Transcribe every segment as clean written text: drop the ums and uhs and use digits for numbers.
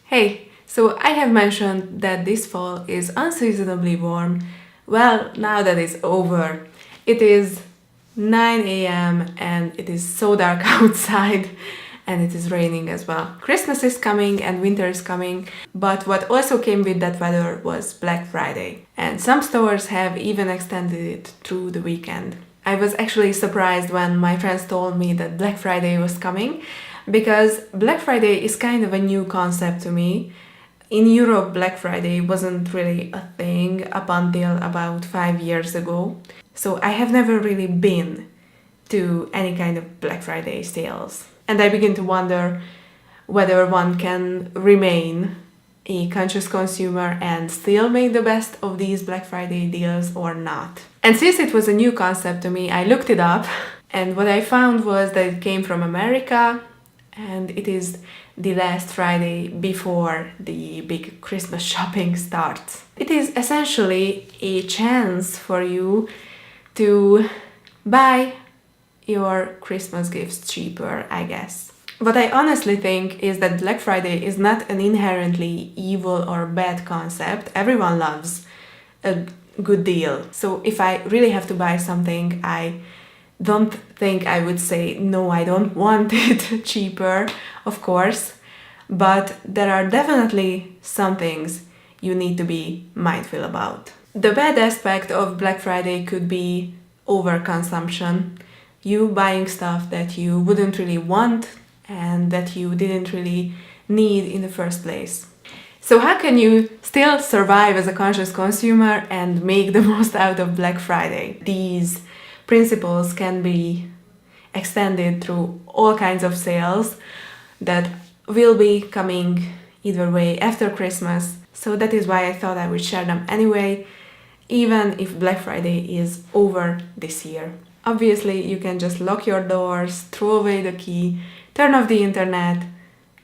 Hey, so I have mentioned that this fall is unseasonably warm. Well, now that it's over, it is 9 a.m. and it is so dark outside and it is raining as well. Christmas is coming and winter is coming, but what also came with that weather was Black Friday. And some stores have even extended it through the weekend. I was actually surprised when my friends told me that Black Friday was coming because Black Friday is kind of a new concept to me. In Europe, Black Friday wasn't really a thing up until about 5 years ago. So I have never really been to any kind of Black Friday sales. And I begin to wonder whether one can remain a conscious consumer and still make the best of these Black Friday deals or not. And since it was a new concept to me, I looked it up and what I found was that it came from America and it is the last Friday before the big Christmas shopping starts. It is essentially a chance for you to buy your Christmas gifts cheaper, I guess. What I honestly think is that Black Friday is not an inherently evil or bad concept. Everyone loves a good deal. So if I really have to buy something, I don't think I would say, no, I don't want it cheaper, of course. But there are definitely some things you need to be mindful about. The bad aspect of Black Friday could be overconsumption. You buying stuff that you wouldn't really want and that you didn't really need in the first place. So how can you still survive as a conscious consumer and make the most out of Black Friday? These principles can be extended through all kinds of sales that will be coming either way after Christmas. So that is why I thought I would share them anyway, even if Black Friday is over this year. Obviously, you can just lock your doors, throw away the key, turn off the internet,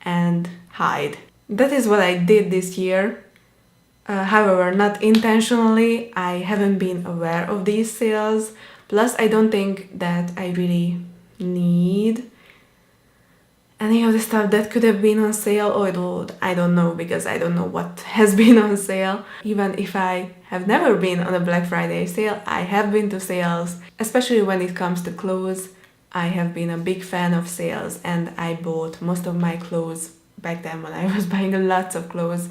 and hide. That is what I did this year. However, not intentionally. I haven't been aware of these sales. Plus, I don't think that I really need any of the stuff that could have been on sale, although I don't know because I don't know what has been on sale. Even if I have never been on a Black Friday sale, I have been to sales, especially when it comes to clothes. I have been a big fan of sales and I bought most of my clothes back then when I was buying lots of clothes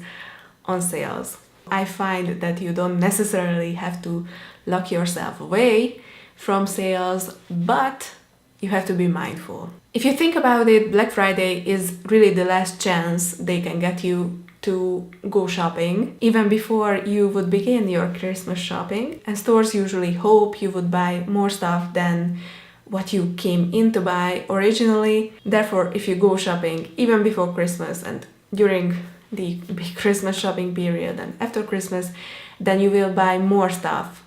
on sales. I find that you don't necessarily have to lock yourself away from sales, but you have to be mindful. If you think about it, Black Friday is really the last chance they can get you to go shopping, even before you would begin your Christmas shopping. And stores usually hope you would buy more stuff than what you came in to buy originally. Therefore, if you go shopping even before Christmas and during the big Christmas shopping period and after Christmas, then you will buy more stuff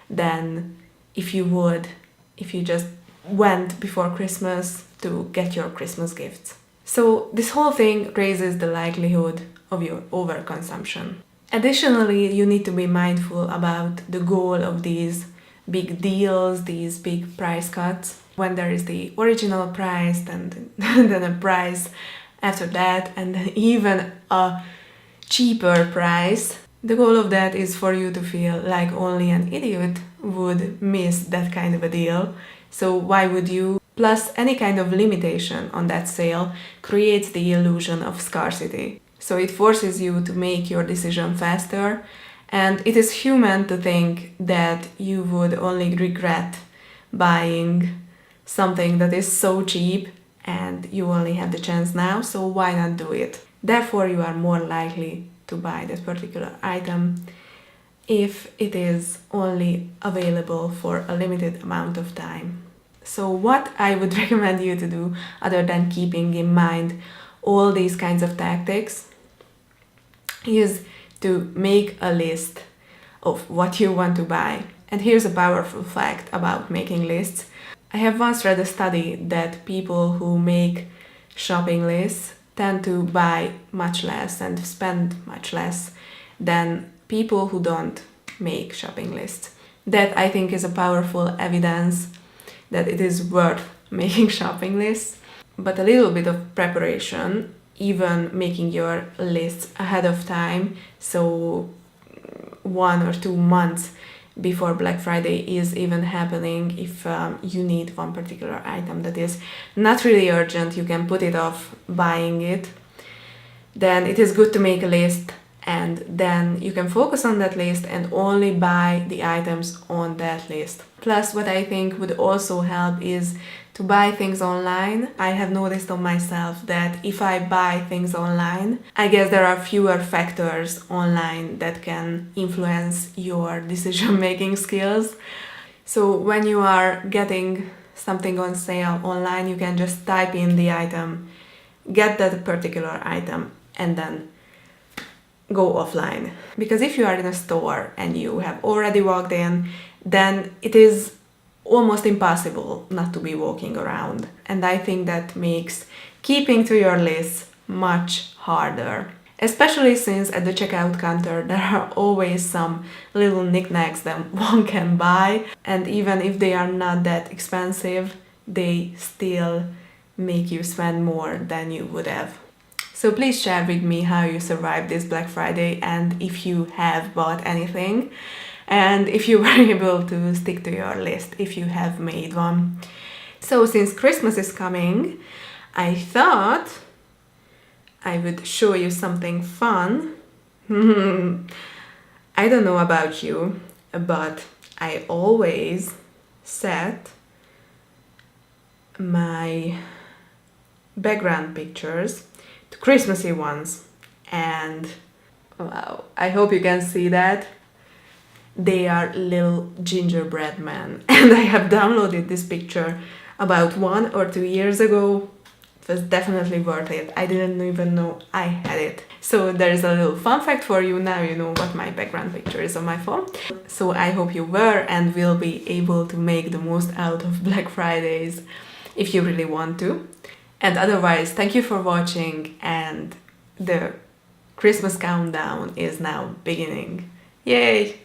than if you just went before Christmas to get your Christmas gifts. So this whole thing raises the likelihood of your overconsumption. Additionally, you need to be mindful about the goal of these big deals, these big price cuts. When there is the original price, then a price after that, and then even a cheaper price. The goal of that is for you to feel like only an idiot would miss that kind of a deal. So why would you? Plus, any kind of limitation on that sale creates the illusion of scarcity. So it forces you to make your decision faster, and it is human to think that you would only regret buying something that is so cheap and you only have the chance now, so why not do it? Therefore, you are more likely to buy that particular item if it is only available for a limited amount of time. So what I would recommend you to do, other than keeping in mind all these kinds of tactics, is to make a list of what you want to buy. And here's a powerful fact about making lists. I have once read a study that people who make shopping lists tend to buy much less and spend much less than people who don't make shopping lists. That, I think, is a powerful evidence that it is worth making shopping lists. But a little bit of preparation even making your lists ahead of time, so 1 or 2 months before Black Friday is even happening. If you need one particular item that is not really urgent, you can put it off buying it, then it is good to make a list, and then you can focus on that list and only buy the items on that list. Plus, what I think would also help is to buy things online. I have noticed on myself that if I buy things online, I guess there are fewer factors online that can influence your decision-making skills. So when you are getting something on sale online, you can just type in the item, get that particular item, and then go offline. Because if you are in a store and you have already walked in, then it is almost impossible not to be walking around. And I think that makes keeping to your list much harder. Especially since at the checkout counter there are always some little knickknacks that one can buy, and even if they are not that expensive, they still make you spend more than you would have. So please share with me how you survived this Black Friday, and if you have bought anything, and if you were able to stick to your list, if you have made one. So since Christmas is coming, I thought I would show you something fun. I don't know about you, but I always set my background pictures to Christmassy ones, and wow, I hope you can see that. They are little gingerbread men, and I have downloaded this picture about 1 or 2 years ago. It was definitely worth it. I didn't even know I had it. So there is a little fun fact for you. Now you know what my background picture is on my phone. So I hope you were and will be able to make the most out of Black Fridays if you really want to. And otherwise, thank you for watching, and the Christmas countdown is now beginning. Yay!